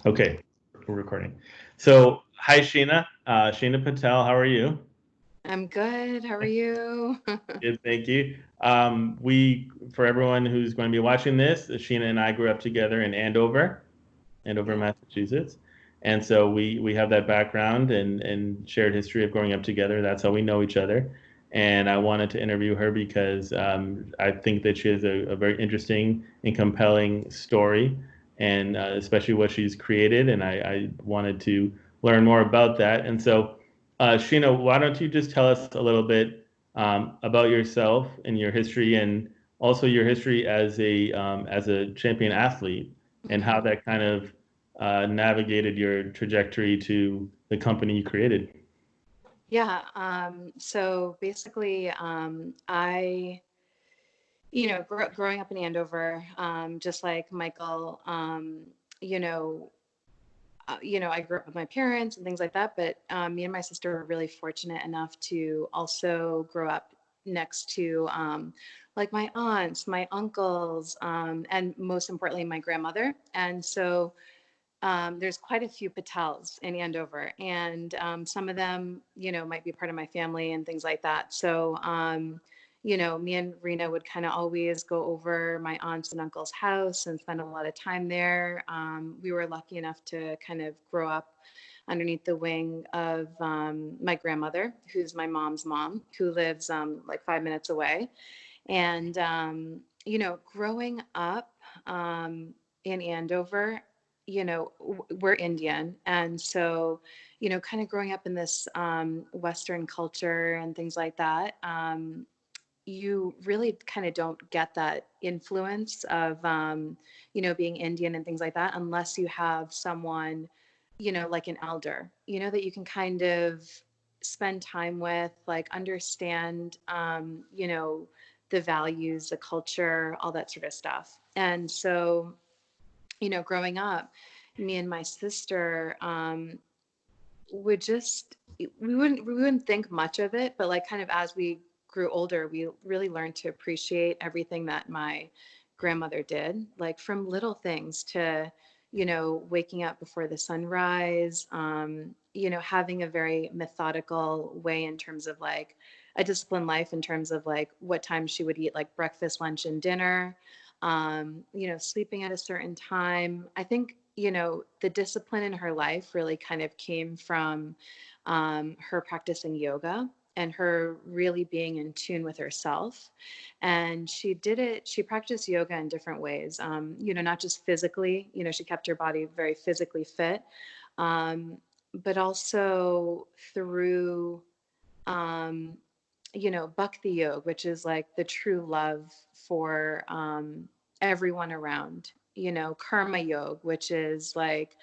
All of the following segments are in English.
Okay, we're recording. So, hi, Sheena. Sheena Patel, how are you? I'm good. How are you? Good, thank you. For everyone who's going to be watching this, Sheena and I grew up together in Andover, Yeah. Massachusetts. And so we have that background and shared history of growing up together. That's how we know each other. And I wanted to interview her because I think that she has a very interesting and compelling story, and especially what she's created. And I wanted to learn more about that. And so, Sheena, why don't you just tell us a little bit about yourself and your history, and also your history as a champion athlete, and how hmm that kind of navigated your trajectory to the company you created. Yeah. So basically, growing up in Andover, just like Michael, you know, I grew up with my parents and things like that. But me and my sister were really fortunate enough to also grow up next to like my aunts, my uncles, and most importantly, my grandmother. And so there's quite a few Patels in Andover, and some of them, might be part of my family and things like that. So, me and Rena would kind of always go over my aunt's and uncle's house and spend a lot of time there. We were lucky enough to kind of grow up underneath the wing of my grandmother, who's my mom's mom, who lives like 5 minutes away. And, growing up in Andover, we're Indian. And so, kind of growing up in this Western culture and things like that, you really kind of don't get that influence of, being Indian and things like that unless you have someone, like an elder, that you can kind of spend time with, like understand, the values, the culture, all that sort of stuff. And so, growing up, me and my sister would just we wouldn't think much of it, but like kind of as we grew older, we really learned to appreciate everything that my grandmother did, like from little things to, waking up before the sunrise, having a very methodical way in terms of like a disciplined life in terms of like what time she would eat like breakfast, lunch, and dinner, sleeping at a certain time. I think, the discipline in her life really kind of came from her practicing yoga and her really being in tune with herself. And she practiced yoga in different ways, not just physically, she kept her body very physically fit, um, but also through, um, bhakti yoga, which is like the true love for everyone around, karma yoga, which is like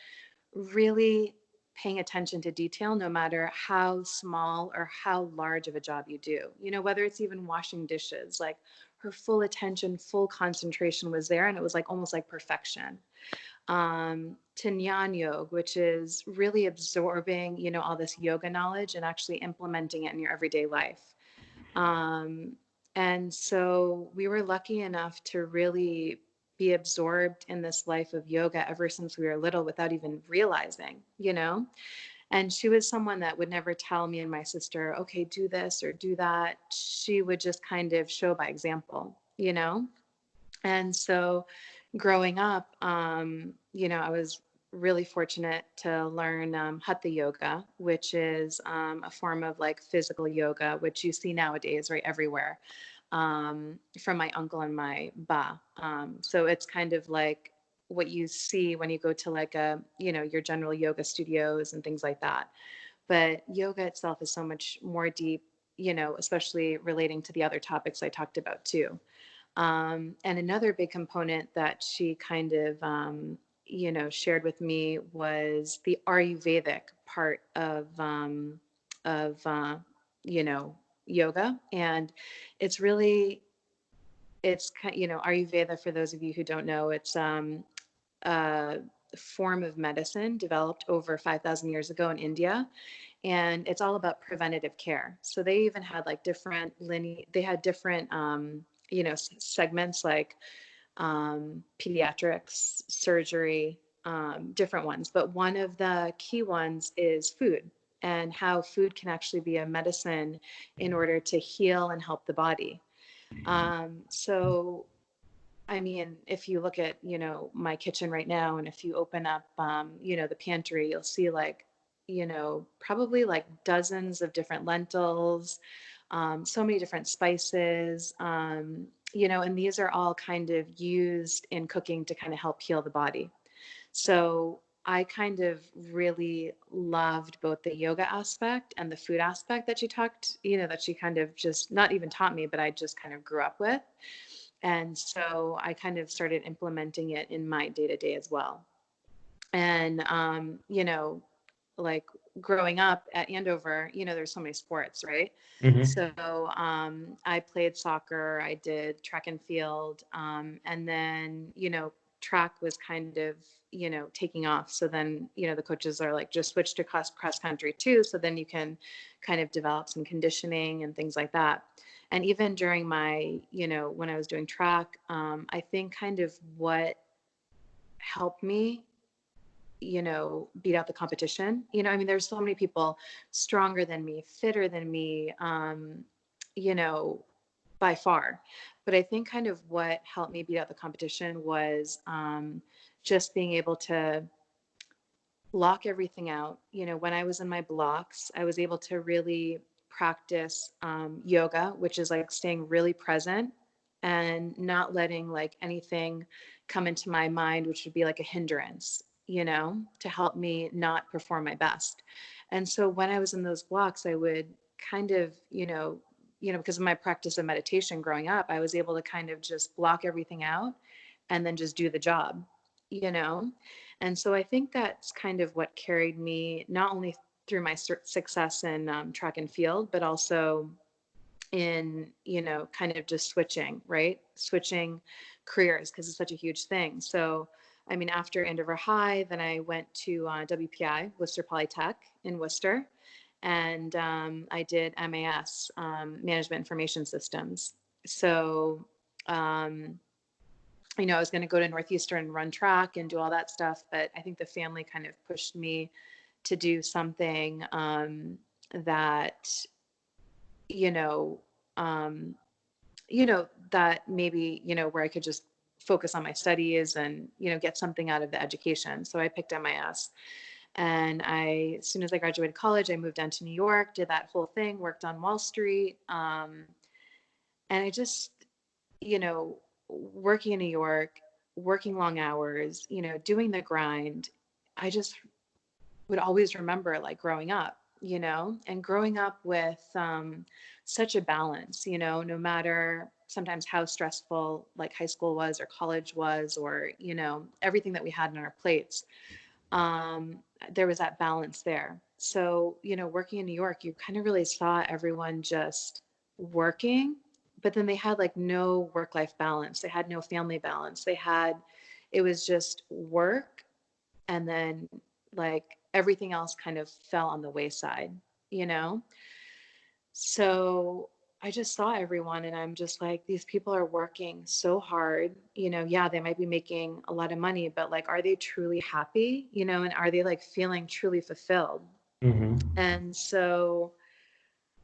really paying attention to detail no matter how small or how large of a job you do, whether it's even washing dishes, like her full attention, full concentration was there, and it was like almost like perfection. To Jnana Yoga, which is really absorbing, all this yoga knowledge and actually implementing it in your everyday life. Um, and so we were lucky enough to really be absorbed in this life of yoga ever since we were little without even realizing, And she was someone that would never tell me and my sister, okay, do this or do that. She would just kind of show by example. And so growing up, I was really fortunate to learn hatha yoga, which is a form of like physical yoga, which you see nowadays right everywhere, from my uncle and my ba. So it's kind of like what you see when you go to like your general yoga studios and things like that. But yoga itself is so much more deep, especially relating to the other topics I talked about too. And another big component that she kind of, shared with me was the Ayurvedic part of you know, yoga. And it's really, Ayurveda, for those of you who don't know, it's a form of medicine developed over 5,000 years ago in India, and it's all about preventative care. So they even had like they had different, segments like pediatrics, surgery, different ones, but one of the key ones is food, and how food can actually be a medicine in order to heal and help the body. So I mean, if you look at, my kitchen right now, and if you open up, the pantry, you'll see like, probably like dozens of different lentils, so many different spices, and these are all kind of used in cooking to kind of help heal the body. So I kind of really loved both the yoga aspect and the food aspect that she talked, that she kind of just not even taught me, but I just kind of grew up with. And so I kind of started implementing it in my day to day as well. And, like growing up at Andover, there's so many sports, right? Hmm. So I played soccer, I did track and field, and then, track was kind of, taking off. So then, the coaches are like, just switch to cross country too. So then you can kind of develop some conditioning and things like that. And even during my, when I was doing track, I think kind of what helped me, beat out the competition. I mean, there's so many people stronger than me, fitter than me, you know, by far. But I think kind of what helped me beat out the competition was just being able to block everything out. When I was in my blocks, I was able to really practice yoga, which is like staying really present and not letting like anything come into my mind, which would be like a hindrance, to help me not perform my best. And so when I was in those blocks, I would kind of, because of my practice of meditation growing up, I was able to kind of just block everything out and then just do the job, you know? And so I think that's kind of what carried me not only through my success in track and field, but also in, kind of just switching, right? Switching careers because it's such a huge thing. So, I mean, after Andover High, then I went to WPI, Worcester Polytech in Worcester, and I did MAS, Management Information Systems. So, um, I was going to go to Northeastern and run track and do all that stuff, but I think the family kind of pushed me to do something that, you know, um, that maybe, where I could just focus on my studies and, get something out of the education. So I picked MIS. And as soon as I graduated college, I moved down to New York, did that whole thing, worked on Wall Street. And I just, working in New York, working long hours, doing the grind, I just would always remember like growing up, and growing up with such a balance, no matter sometimes how stressful like high school was or college was, or, everything that we had on our plates. Um, there was that balance there. So, working in New York, you kind of really saw everyone just working, but then they had like no work life balance. They had no family balance. It was just work, and then like everything else kind of fell on the wayside, you know? So I just saw everyone and I'm just like, these people are working so hard, yeah, they might be making a lot of money, but like, are they truly happy, and are they like feeling truly fulfilled? Hmm. And so,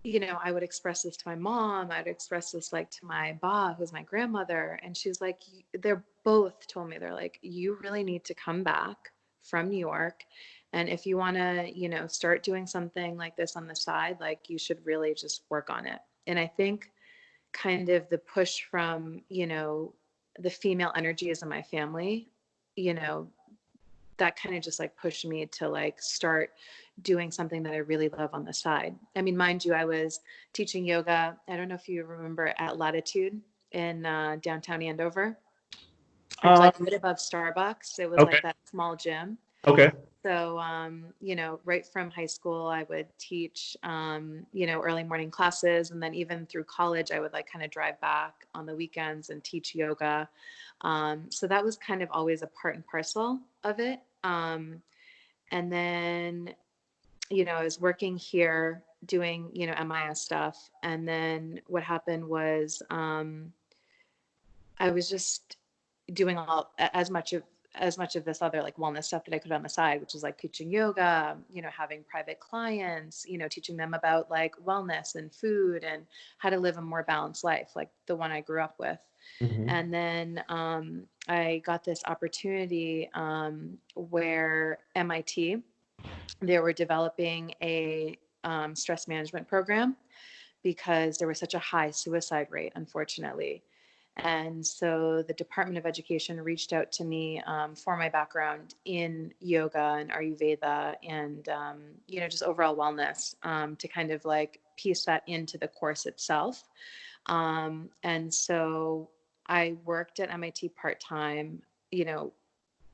I would express this to my mom. I'd express this like to my ba, who's my grandmother. And she's like, they're both told me, they're like, you really need to come back from New York. And if you want to, start doing something like this on the side, like you should really just work on it. And I think kind of the push from, the female energies in my family, you know, that kind of just like pushed me to like start doing something that I really love on the side. I mean, mind you, I was teaching yoga. I don't know if you remember at Latitude in downtown Andover. It was Um, like right above Starbucks. It was okay. like that small gym. Okay. So, right from high school, I would teach, early morning classes. And then even through college, I would like kind of drive back on the weekends and teach yoga. So that was kind of always a part and parcel of it. And then, I was working here doing, MIS stuff. And then what happened was I was just doing all as much of as much of this other like wellness stuff that I could on the side, which is like teaching yoga, having private clients, teaching them about like wellness and food and how to live a more balanced life, like the one I grew up with. Mm-hmm. And then I got this opportunity where MIT, they were developing a stress management program because there was such a high suicide rate, unfortunately. And so the Department of Education reached out to me for my background in yoga and Ayurveda and, just overall wellness to kind of like piece that into the course itself. And so I worked at MIT part-time, you know,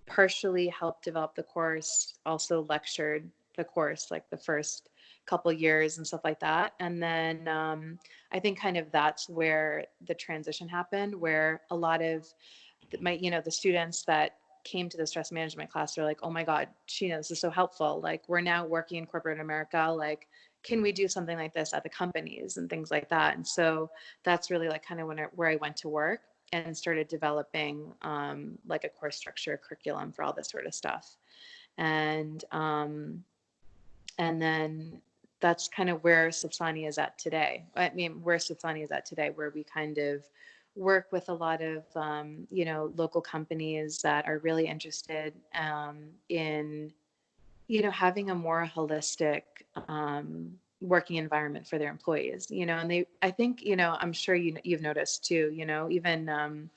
partially helped develop the course, also lectured the course like the first couple years and stuff like that. And then I think kind of that's where the transition happened, where a lot of the students that came to the stress management class are like, oh my God, Sheena, this is so helpful. Like we're now working in corporate America. Like, can we do something like this at the companies and things like that? And so that's really like kind of where I went to work and started developing like a course structure curriculum for all this sort of stuff. And and then that's kind of where Savsani is at today. I mean, where Savsani is at today, where we kind of work with a lot of, local companies that are really interested in, having a more holistic working environment for their employees, and I think, I'm sure you've noticed too, even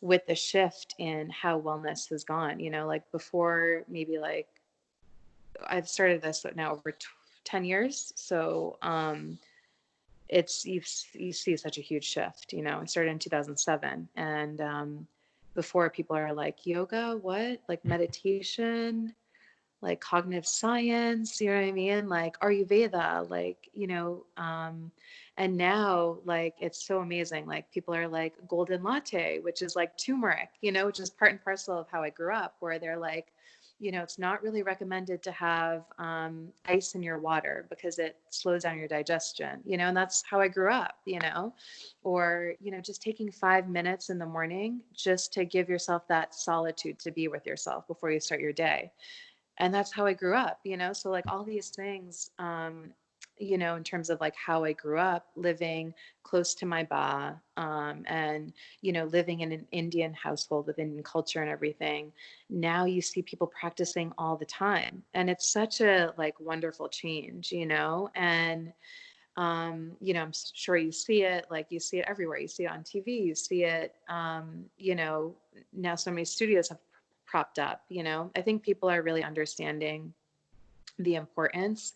with the shift in how wellness has gone, like before, maybe like I've started this now over 10 years. So it's you see such a huge shift. I started in 2007, and before people are like yoga, what, like meditation, like cognitive science, you know what I mean? Like Ayurveda, like, and now like it's so amazing. Like people are like golden latte, which is like turmeric, which is part and parcel of how I grew up, where they're like, it's not really recommended to have ice in your water because it slows down your digestion, and that's how I grew up, or, just taking 5 minutes in the morning just to give yourself that solitude to be with yourself before you start your day. And that's how I grew up, so like all these things, in terms of like how I grew up living close to my ba, and living in an Indian household with Indian culture and everything. Now you see people practicing all the time, and it's such a like wonderful change, and I'm sure you see it, like you see it everywhere. You see it on TV, you see it, now so many studios have propped up, I think people are really understanding the importance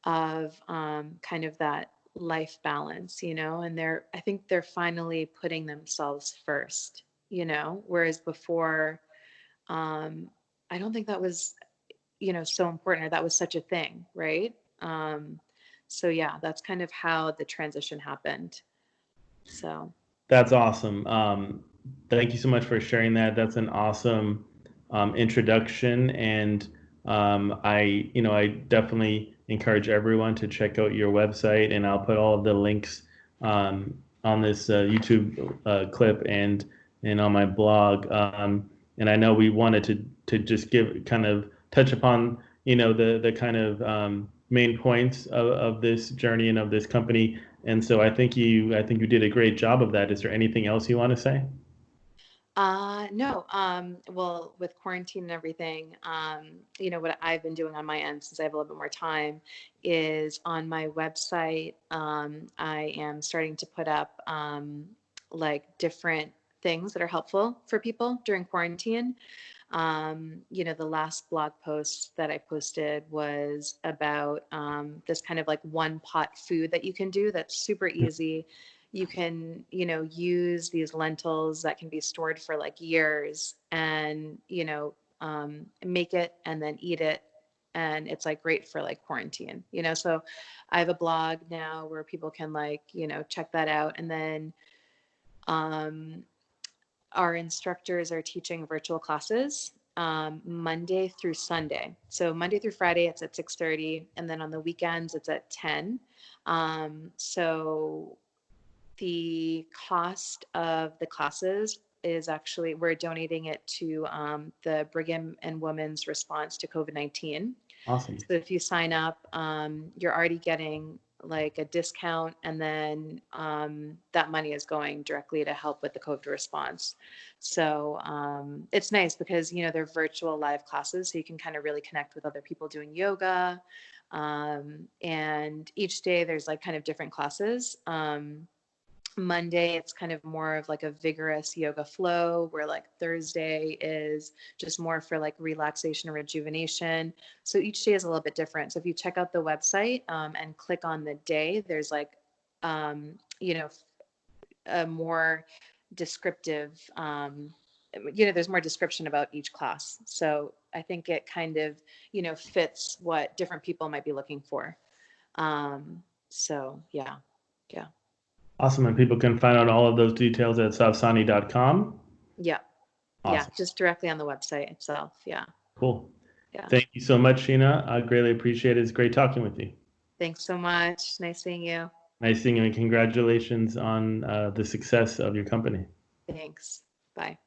of kind of that life balance, and I think they're finally putting themselves first, whereas before, um, I don't think that was, so important, or that was such a thing, right? So yeah, that's kind of how the transition happened. So That's awesome. Thank you so much for sharing that. That's an awesome introduction, and I definitely encourage everyone to check out your website, and I'll put all of the links on this YouTube clip and on my blog. And I know we wanted to just give kind of touch upon the kind of main points of this journey and of this company. And so I think you did a great job of that. Is there anything else you want to say? no, well, with quarantine and everything, what I've been doing on my end since I have a little bit more time is on my website. I am starting to put up like different things that are helpful for people during quarantine. The last blog post that I posted was about this kind of like one pot food that you can do that's super easy. You can, use these lentils that can be stored for like years and, make it and then eat it. And it's like great for like quarantine, so I have a blog now where people can like, check that out. And then um, our instructors are teaching virtual classes Monday through Sunday. So Monday through Friday, it's at 6:30, and then on the weekends, it's at 10. So the cost of the classes is actually, we're donating it to the Brigham and Women's response to COVID-19. Awesome. So if you sign up, you're already getting like a discount, and then that money is going directly to help with the COVID response. So it's nice because, you know, they're virtual live classes, so you can kind of really connect with other people doing yoga. And each day there's like kind of different classes. Monday, it's kind of more of like a vigorous yoga flow, where like Thursday is just more for like relaxation and rejuvenation. So each day is a little bit different. So if you check out the website and click on the day, there's like, you know, a more descriptive, you know, there's more description about each class. So I think it kind of, you know, fits what different people might be looking for. So yeah, yeah. Awesome. And people can find out all of those details at savsani.com. Yeah. Yeah. Awesome. Just directly on the website itself. Yeah. Cool. Yeah. Thank you so much, Sheena. I greatly appreciate it. It's great talking with you. Thanks so much. Nice seeing you. Nice seeing you, and congratulations on the success of your company. Thanks. Bye.